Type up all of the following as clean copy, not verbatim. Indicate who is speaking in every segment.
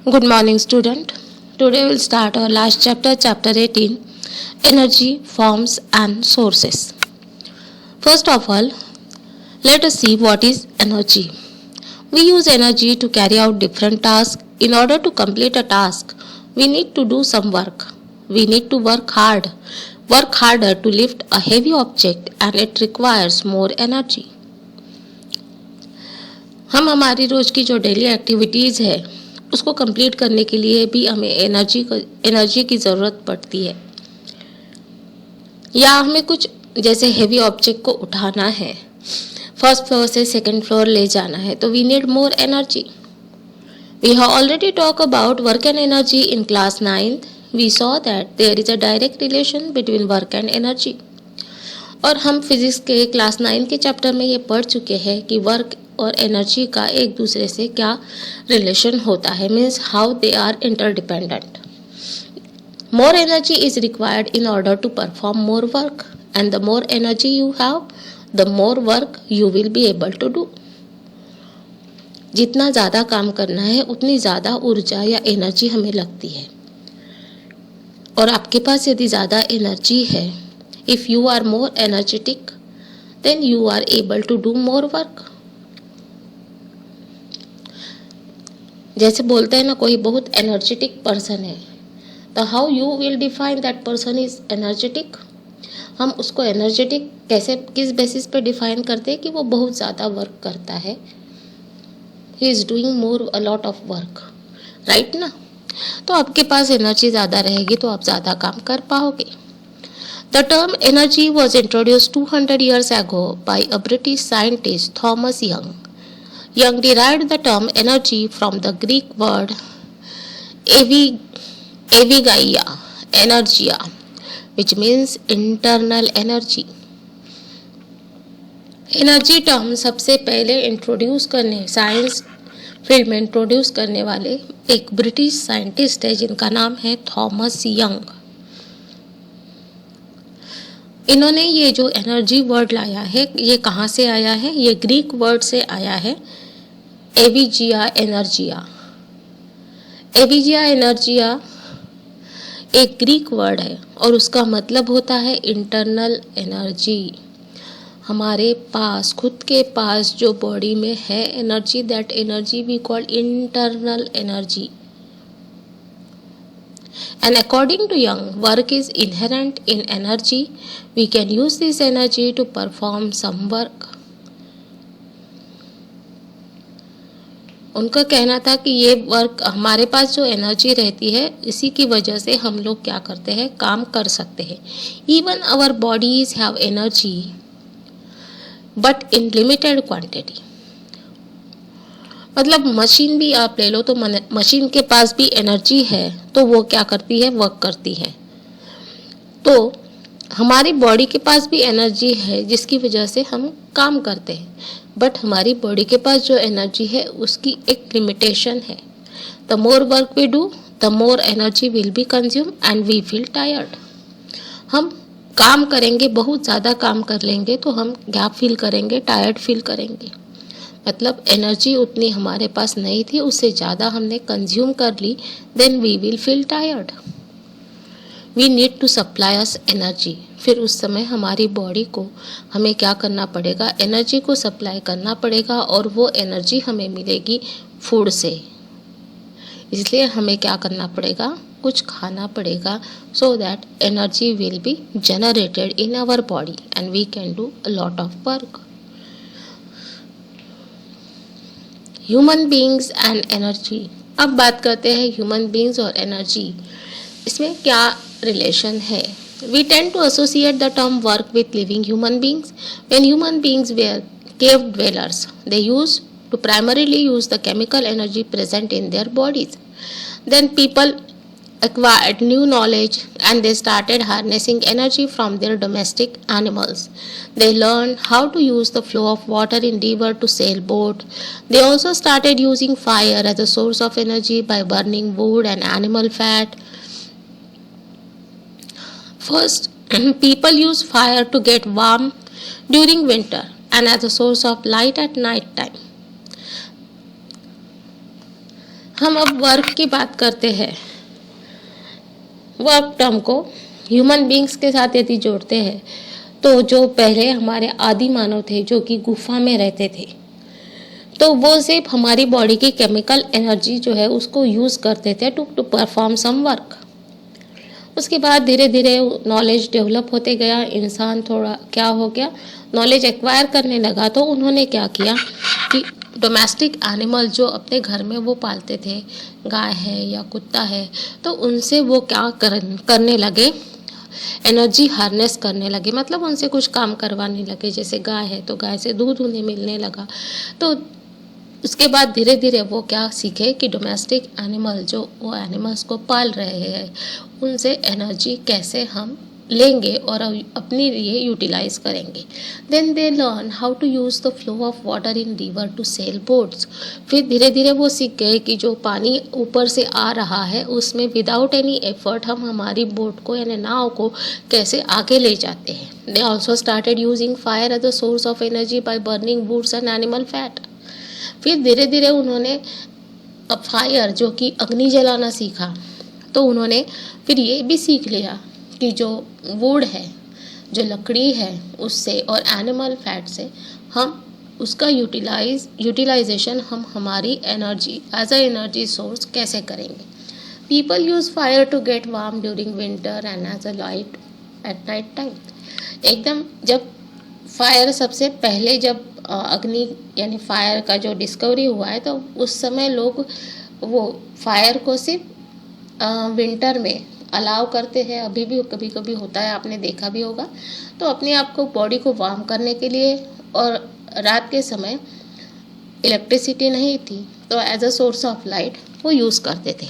Speaker 1: Good morning, student. Today we'll start our last chapter, chapter 18, Energy, Forms and Sources. First of all, let us see what is energy. We use energy to carry out different tasks. In order to complete a task, we need to do some work. We need to work harder to lift a heavy object, and it requires more energy. हम हमारी रोज की जो daily activities है उसको complete करने के लिए भी हमें एनर्जी की ज़रूरत पड़ती है, या हमें कुछ जैसे हेवी ऑब्जेक्ट को उठाना है, फर्स्ट फ्लोर से सेकंड फ्लोर ले जाना है, तो we need more energy. We have already talk about work and energy in class 9th. We saw that there is a direct relation between work and energy. और हम physics के class 9 के chapter में ये पढ़ चुके हैं कि वर्क और एनर्जी का एक दूसरे से क्या रिलेशन होता है, means how they are interdependent. More energy is required in order to perform more work, and the more energy you have the more work you will be able to do. जितना ज़्यादा काम करना है उतनी ज़्यादा ऊर्जा या एनर्जी हमें लगती है. और आपके पास यदि ज़्यादा एनर्जी है, if you are more energetic, then you are able to do more work. जैसे बोलते हैं ना, कोई बहुत एनर्जेटिक पर्सन है, तो how you will define that person is energetic. हम उसको एनर्जेटिक कैसे, किस बेसिस पे डिफाइन करते हैं कि वो बहुत ज़्यादा वर्क करता है, he is doing more a lot of work, right ना. तो आपके पास एनर्जी ज़्यादा रहेगी तो आप ज़्यादा काम कर पाओगे. The term energy was introduced 200 years ago by a British scientist Thomas Young. Young derived the term energy from the Greek word evigaia, energia, which means internal energy. Energy term सबसे पहले साइंस फील्ड में introduce करने वाले एक British scientist है जिनका नाम है थॉमस यंग. इन्होंने ये जो एनर्जी वर्ड लाया है, ये कहाँ से आया है? ये ग्रीक वर्ड से आया है, एविजिया एनर्जिया. एविजिया एनर्जिया एक ग्रीक वर्ड है और उसका मतलब होता है इंटरनल एनर्जी. हमारे पास खुद के पास जो बॉडी में है energy, that energy we call internal energy. And according to Young, work is inherent in energy. We can use this energy to perform some work. उनका कहना था कि ये वर्क, हमारे पास जो एनर्जी रहती है इसी की वजह से हम लोग क्या करते हैं, काम कर सकते हैं. Even our bodies have energy, but in limited quantity. मतलब मशीन भी आप ले लो तो मशीन के पास भी एनर्जी है, तो वो क्या करती है, वर्क करती है. तो हमारी बॉडी के पास भी एनर्जी है जिसकी वजह से हम काम करते हैं, बट हमारी बॉडी के पास जो एनर्जी है उसकी एक लिमिटेशन है. The more work we do, the more energy will be consume and we feel tired. हम काम करेंगे, बहुत ज़्यादा काम कर लेंगे तो हम गैप फील करेंगे, टायर्ड फील करेंगे. मतलब एनर्जी उतनी हमारे पास नहीं थी, उससे ज़्यादा हमने कंज्यूम कर ली, then we will feel tired. We need to supply us energy. फिर उस समय हमारी बॉडी को हमें क्या करना पड़ेगा, एनर्जी को सप्लाई करना पड़ेगा, और वो एनर्जी हमें मिलेगी फूड से. इसलिए हमें क्या करना पड़ेगा, कुछ खाना पड़ेगा, so that energy will be generated in our body and we can do a lot of work. Human beings and energy. अब बात करते हैं ह्यूमन बींग्स और एनर्जी, इसमें क्या रिलेशन है. We tend to associate the term work with living human beings. When human beings were cave dwellers, they used to primarily use the chemical energy present in their bodies. Then people acquired new knowledge and they started harnessing energy from their domestic animals. They learned how to use the flow of water in river to sail boat. They also started using fire as a source of energy by burning wood and animal fat. First, people use fire to get warm during winter and as a source of light at night time. हम अब work की बात करते हैं। Work term को human beings के साथ यदि जोड़ते हैं तो जो पहले हमारे आदि मानव थे जो कि गुफा में रहते थे, तो वो सिर्फ हमारी बॉडी की केमिकल एनर्जी जो है उसको यूज़ करते थे टू परफॉर्म सम वर्क। उसके बाद धीरे धीरे नॉलेज डेवलप होते गया, इंसान थोड़ा क्या हो गया, नॉलेज एक्वायर करने लगा। तो उन्होंने क्या किया कि डोमेस्टिक एनिमल जो अपने घर में वो पालते थे, गाय है या कुत्ता है, तो उनसे वो क्या करने लगे, एनर्जी हार्नेस करने लगे, मतलब उनसे कुछ काम करवाने लगे। जैसे गाय है तो गाय से दूध उन्हें मिलने लगा। तो उसके बाद धीरे धीरे वो क्या सीखे कि डोमेस्टिक एनिमल जो वो एनिमल्स को पाल रहे हैं उनसे एनर्जी कैसे हम लेंगे और अपने लिए यूटिलाइज करेंगे। Then they learn how to use the flow of water in river to sail boats. फिर धीरे धीरे वो सीख गए कि जो पानी ऊपर से आ रहा है उसमें विदाउट एनी एफर्ट हम हमारी बोट को यानी नाव को कैसे आगे ले जाते हैं। They also started using fire as a source of energy by burning woods and animal fat. फिर धीरे धीरे उन्होंने फायर जो कि अग्नि जलाना सीखा, तो उन्होंने फिर ये भी सीख लिया कि जो वुड है, जो लकड़ी है, उससे और एनिमल फैट से हम उसका यूटिलाइजेशन हम हमारी energy as a energy source कैसे करेंगे। People use fire to get warm during winter and as a light at night time. एकदम जब फायर सबसे पहले जब अग्नि यानी फायर का जो डिस्कवरी हुआ है, तो उस समय लोग वो फायर को सिर्फ विंटर में अलाउ करते हैं। अभी भी कभी कभी होता है, आपने देखा भी होगा। तो अपने आप को बॉडी को वार्म करने के लिए, और रात के समय इलेक्ट्रिसिटी नहीं थी तो as a source of light वो यूज़ करते थे।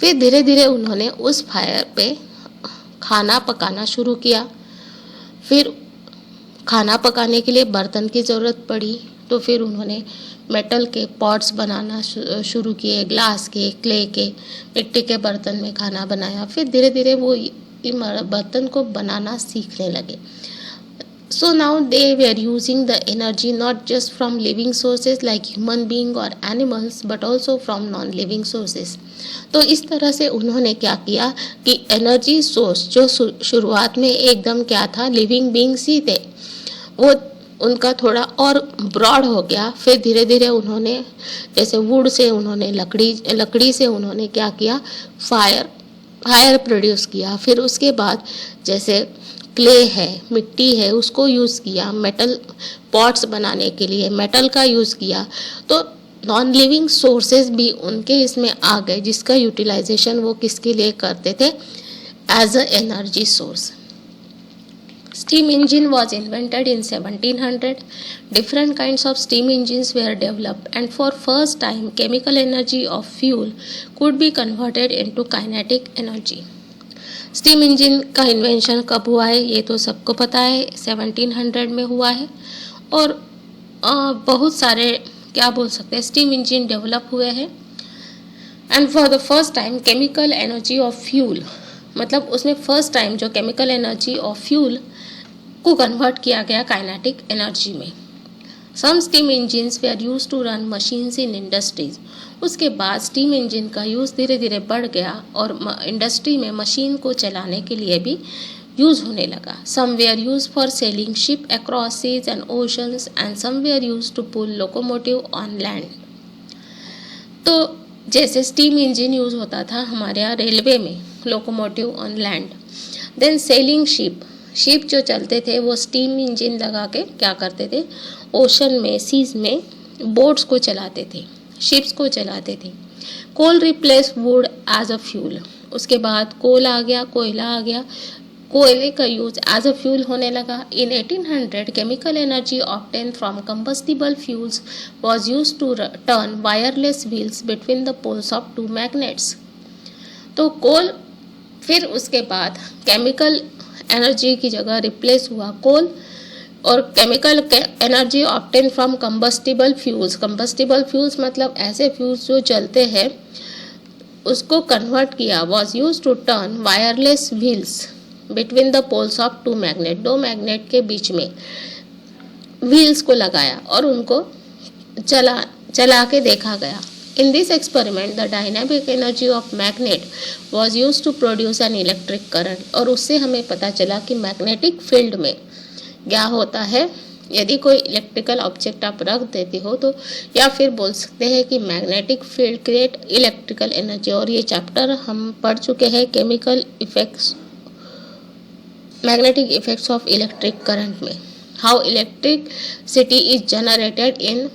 Speaker 1: फिर धीरे धीरे उन्होंने उस फायर पे खाना पकाना शुरू किया। फिर खाना पकाने के लिए बर्तन की ज़रूरत पड़ी, तो फिर उन्होंने मेटल के पॉट्स बनाना शुरू किए, ग्लास के, क्ले के, मिट्टी के बर्तन में खाना बनाया। फिर धीरे धीरे वो बर्तन को बनाना सीखने लगे। So now they were using the energy not just from living sources like human being और animals but also from non living sources. तो इस तरह से उन्होंने क्या किया कि एनर्जी सोर्स जो शुरुआत में एकदम क्या था, लिविंग बीइंग्स ही थे, वो उनका थोड़ा और ब्रॉड हो गया। फिर धीरे धीरे उन्होंने जैसे वुड से उन्होंने लकड़ी से उन्होंने क्या किया, फायर प्रोड्यूस किया। फिर उसके बाद जैसे क्ले है, मिट्टी है, उसको यूज़ किया। मेटल पॉट्स बनाने के लिए मेटल का यूज़ किया। तो नॉन लिविंग सोर्सेज भी उनके इसमें आ गए, जिसका यूटिलाइजेशन वो किसके लिए करते थे, as a energy source. Steam engine was invented in 1700. Different kinds of steam engines were developed, and for first time chemical energy of fuel could be converted into kinetic energy. Steam engine का invention कब हुआ है ये तो सबको पता है, 1700 में हुआ है। और बहुत सारे क्या बोल सकते हैं स्टीम इंजन डेवलप हुए हैं। And for the first time chemical energy of fuel, मतलब उसमें फर्स्ट टाइम जो केमिकल एनर्जी ऑफ फ्यूल को कन्वर्ट किया गया काइनेटिक एनर्जी में। Some steam engines were use to run machines in industries. उसके बाद स्टीम इंजन का यूज़ धीरे धीरे बढ़ गया और इंडस्ट्री में मशीन को चलाने के लिए भी यूज़ होने लगा। Some were used for sailing ship across seas and oceans and some were used to pull locomotive on land. तो जैसे स्टीम इंजन यूज़ होता था हमारे यहाँ रेलवे में, locomotive on land. Then sailing ship जो चलते थे वो स्टीम इंजन लगा के क्या करते थे, ओशन में, सीज में बोट्स को चलाते थे, शिप्स को चलाते थे। Coal replace wood as a fuel. उसके बाद कोल आ गया, कोयला आ गया, कोयले का यूज एज अ फ्यूल होने लगा। In 1800 chemical energy obtain from combustible fuels was used to turn wireless wheels between the poles of two magnets. तो कोल, फिर उसके बाद केमिकल एनर्जी की जगह रिप्लेस हुआ कोल, और chemical energy obtain from combustible fuels. Combustible fuels मतलब ऐसे फ्यूल्स जो जलते हैं, उसको कन्वर्ट किया, was use to turn wireless wheels between the poles of two magnet. दो मैग्नेट के बीच में व्हील्स को लगाया और उनको चला के देखा गया In this experiment, the dynamic energy of magnet was used to produce an electric current. और उससे हमें पता चला कि मैग्नेटिक फील्ड में क्या होता है, यदि कोई इलेक्ट्रिकल ऑब्जेक्ट आप रख देते हो तो, या फिर बोल सकते हैं कि magnetic field create electrical energy. और ये चैप्टर हम पढ़ चुके हैं chemical effects, magnetic effects of electric current में, how electricity is generated in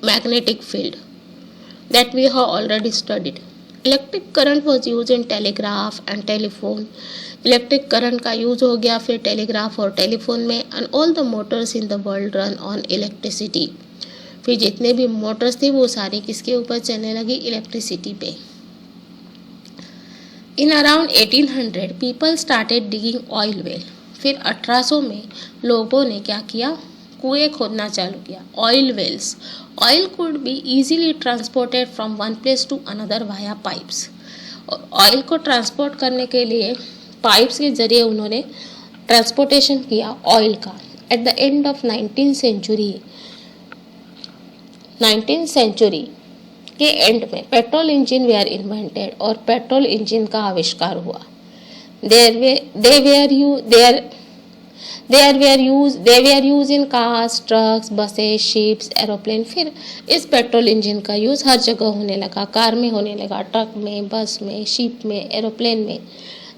Speaker 1: magnetic field that we have already studied. Electric current was used in telegraph and telephone. Electric current का use हो गया फिर telegraph और telephone में। And all the Motors in the world run on electricity. फिर जितने भी Motors थे वो सारी किसके ऊपर चलने लगी, इलेक्ट्रिसिटी पे। In around 1800 people started digging oil well. फिर 1800 में लोगों ने क्या किया, कुएं खोदना चालू किया, oil wells. Oil could be easily transported from one place to another via pipes. और ऑयल को ट्रांसपोर्ट करने के लिए पाइप्स के जरिए उन्होंने ट्रांसपोर्टेशन किया ऑयल का। At the end of 19th century के एंड में पेट्रोल इंजन वेयर इन्वेंटेड और पेट्रोल इंजन का आविष्कार हुआ। They were used in cars, trucks, buses, ships, aeroplane। फिर इस पेट्रोल इंजन का यूज़ हर जगह होने लगा, कार में होने लगा, ट्रक में, बस में, शिप में, एरोप्लेन में।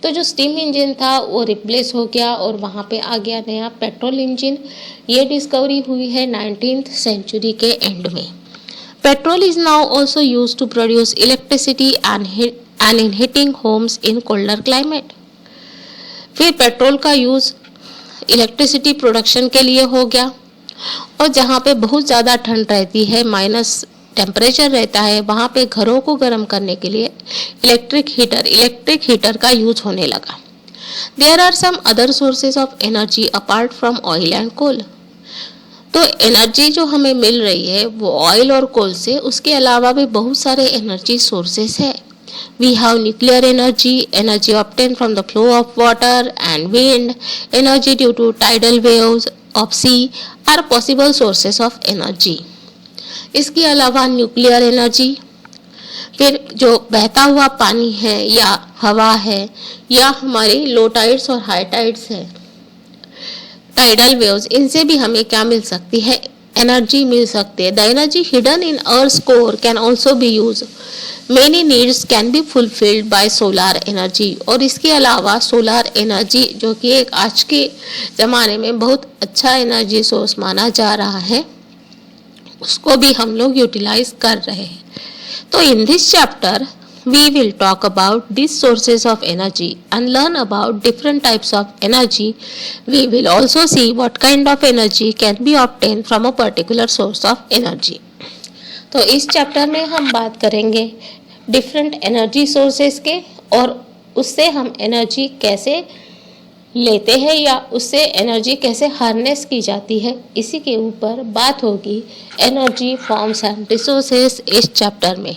Speaker 1: तो जो स्टीम इंजन था वो रिप्लेस हो गया और वहाँ पे आ गया नया पेट्रोल इंजन। ये डिस्कवरी हुई है 19th सेंचुरी के एंड में। Petrol is now also use to produce electricity and in heating homes in colder climate. फिर पेट्रोल का यूज़ इलेक्ट्रिसिटी प्रोडक्शन के लिए हो गया, और जहाँ पे बहुत ज़्यादा ठंड रहती है, माइनस टेम्परेचर रहता है, वहाँ पे घरों को गर्म करने के लिए इलेक्ट्रिक हीटर का यूज होने लगा। There are some other sources of energy apart from oil and coal. तो एनर्जी जो हमें मिल रही है वो ऑयल और कोल से, उसके अलावा भी बहुत सारे एनर्जी सोर्सेस है। We have nuclear energy, energy obtained from the flow of water and wind, energy due to tidal waves of sea are possible sources of energy. इसके अलावा न्यूक्लियर एनर्जी, फिर जो बहता हुआ पानी है या हवा है या हमारे लो टाइड्स और हाई टाइड्स है, टाइडल वेव्स, इनसे भी हमें क्या मिल सकती है, एनर्जी मिल सकती है। The energy hidden in earth core can also be use. Many needs can be fulfilled by solar energy. और इसके अलावा सोलार एनर्जी जो कि एक आज के ज़माने में बहुत अच्छा एनर्जी सोर्स माना जा रहा है, उसको भी हम लोग यूटिलाइज कर रहे हैं। तो in this chapter we will talk about these sources of energy and learn about different types of energy. We will also see what kind of energy can be obtained from a particular source of energy. तो इस chapter में हम बात करेंगे different energy sources के, और उससे हम एनर्जी कैसे लेते हैं या उससे एनर्जी कैसे हार्नेस की जाती है, इसी के ऊपर बात होगी एनर्जी फॉर्म्स एंड रिसोर्सेस इस चैप्टर में।